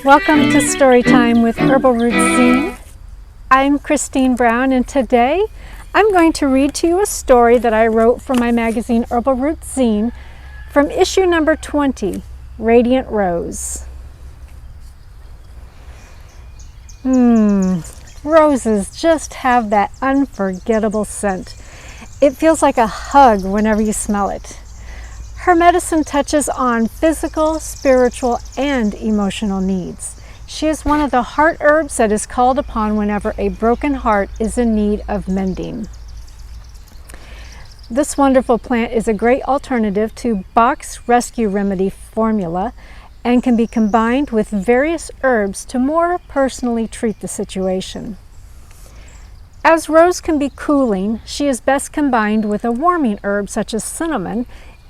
Welcome to Storytime with Herbal Roots zine. I'm Kristine Brown, and today I'm going to read to you a story that I wrote for my magazine Herbal Roots zine from issue number 20, Radiant Rose. Roses just have that unforgettable scent. It feels like a hug whenever you smell it. Her medicine touches on physical, spiritual, and emotional needs. She is one of the heart herbs that is called upon whenever a broken heart is in need of mending. This wonderful plant is a great alternative to Bach's Rescue Remedy formula and can be combined with various herbs to more personally treat the situation. As rose can be cooling, she is best combined with a warming herb such as cinnamon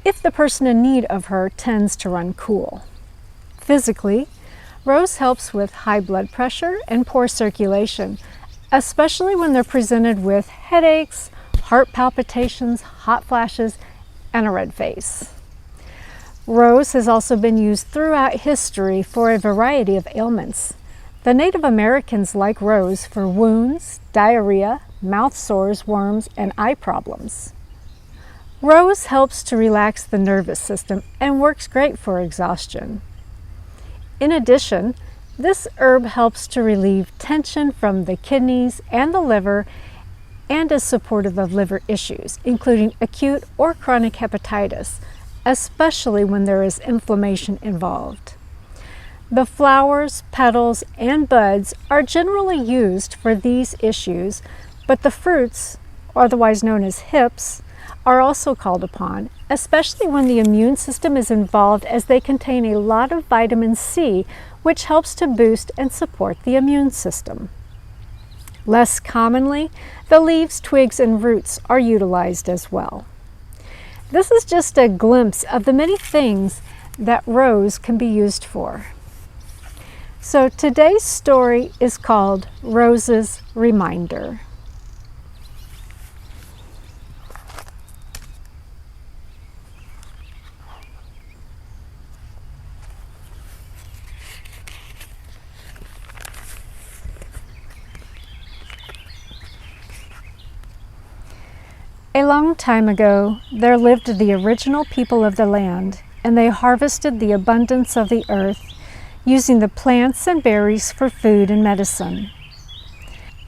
if the person in need of her tends to run cool. Physically, rose helps with high blood pressure and poor circulation, especially when they're presented with headaches, heart palpitations, hot flashes, and a red face. Rose has also been used throughout history for a variety of ailments. The Native Americans like rose for wounds, diarrhea, mouth sores, worms, and eye problems. Rose helps to relax the nervous system and works great for exhaustion. In addition, this herb helps to relieve tension from the kidneys and the liver and is supportive of liver issues, including acute or chronic hepatitis, especially when there is inflammation involved. The flowers, petals, and buds are generally used for these issues, but the fruits, otherwise known as hips, are also called upon, especially when the immune system is involved, as they contain a lot of vitamin C, which helps to boost and support the immune system. Less commonly, the leaves, twigs, and roots are utilized as well. This is just a glimpse of the many things that rose can be used for. So today's story is called Rose's Reminder. A long time ago, there lived the original people of the land, and they harvested the abundance of the earth, using the plants and berries for food and medicine.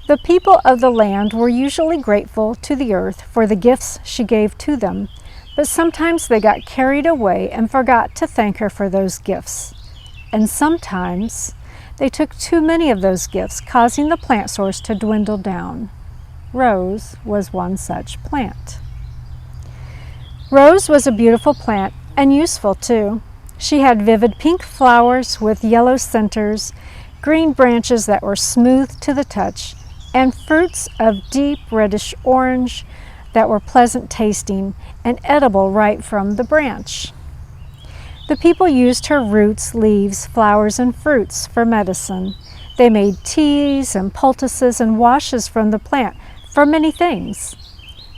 The people of the land were usually grateful to the earth for the gifts she gave to them, but sometimes they got carried away and forgot to thank her for those gifts. And sometimes they took too many of those gifts, causing the plant source to dwindle down. Rose was one such plant. Rose was a beautiful plant and useful too. She had vivid pink flowers with yellow centers, green branches that were smooth to the touch, and fruits of deep reddish orange that were pleasant tasting and edible right from the branch. The people used her roots, leaves, flowers, and fruits for medicine. They made teas and poultices and washes from the plant for many things.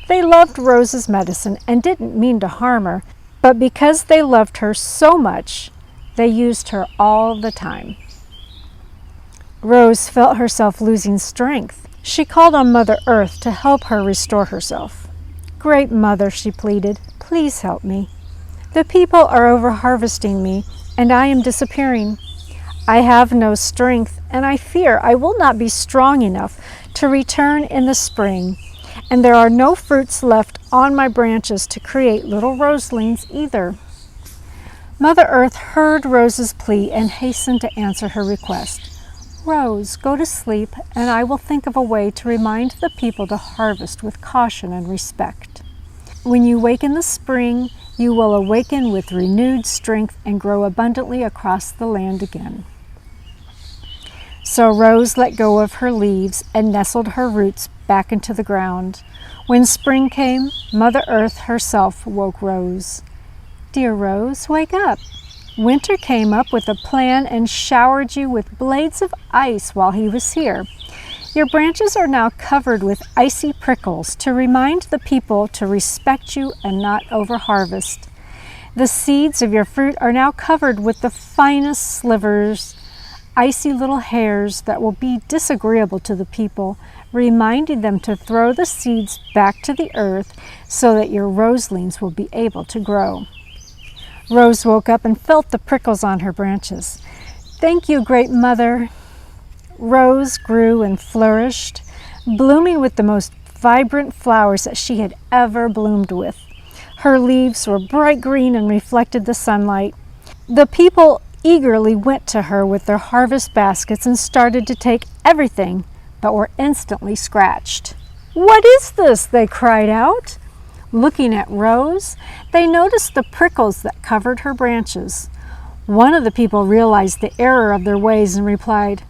They loved Rose's medicine and didn't mean to harm her, but because they loved her so much, they used her all the time. Rose felt herself losing strength. She called on Mother Earth to help her restore herself. "Great Mother," she pleaded, "please help me. The people are over-harvesting me, and I am disappearing. I have no strength, and I fear I will not be strong enough to return in the spring, and there are no fruits left on my branches to create little roselings either." Mother Earth heard Rose's plea and hastened to answer her request. "Rose, go to sleep, and I will think of a way to remind the people to harvest with caution and respect. When you wake in the spring, you will awaken with renewed strength and grow abundantly across the land again." So Rose let go of her leaves and nestled her roots back into the ground. When spring came, Mother Earth herself woke Rose. "Dear Rose, wake up. Winter came up with a plan and showered you with blades of ice while he was here. Your branches are now covered with icy prickles to remind the people to respect you and not over-harvest. The seeds of your fruit are now covered with the finest slivers icy little hairs that will be disagreeable to the people, reminding them to throw the seeds back to the earth so that your roselings will be able to grow. Rose woke up and felt the prickles on her branches. "Thank you, Great Mother." Rose grew and flourished, blooming with the most vibrant flowers that she had ever bloomed with. Her leaves were bright green and reflected the sunlight. The people eagerly went to her with their harvest baskets and started to take everything, but were instantly scratched. "What is this?" they cried out. Looking at Rose, they noticed the prickles that covered her branches. One of the people realized the error of their ways and replied,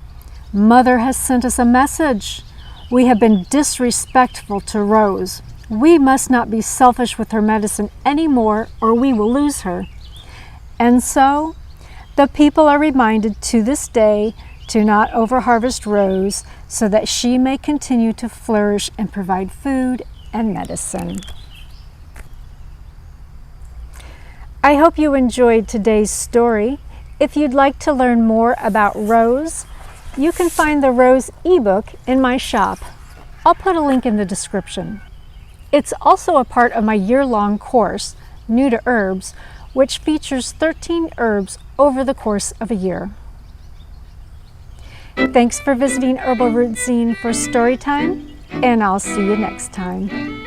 "Mother has sent us a message. We have been disrespectful to Rose. We must not be selfish with her medicine anymore, or we will lose her." And so, the people are reminded to this day to not overharvest Rose so that she may continue to flourish and provide food and medicine. I hope you enjoyed today's story. If you'd like to learn more about Rose, you can find the Rose ebook in my shop. I'll put a link in the description. It's also a part of my year-long course, New to Herbs, which features 13 herbs over the course of a year. Thanks for visiting Herbal Roots Zine for Storytime, and I'll see you next time.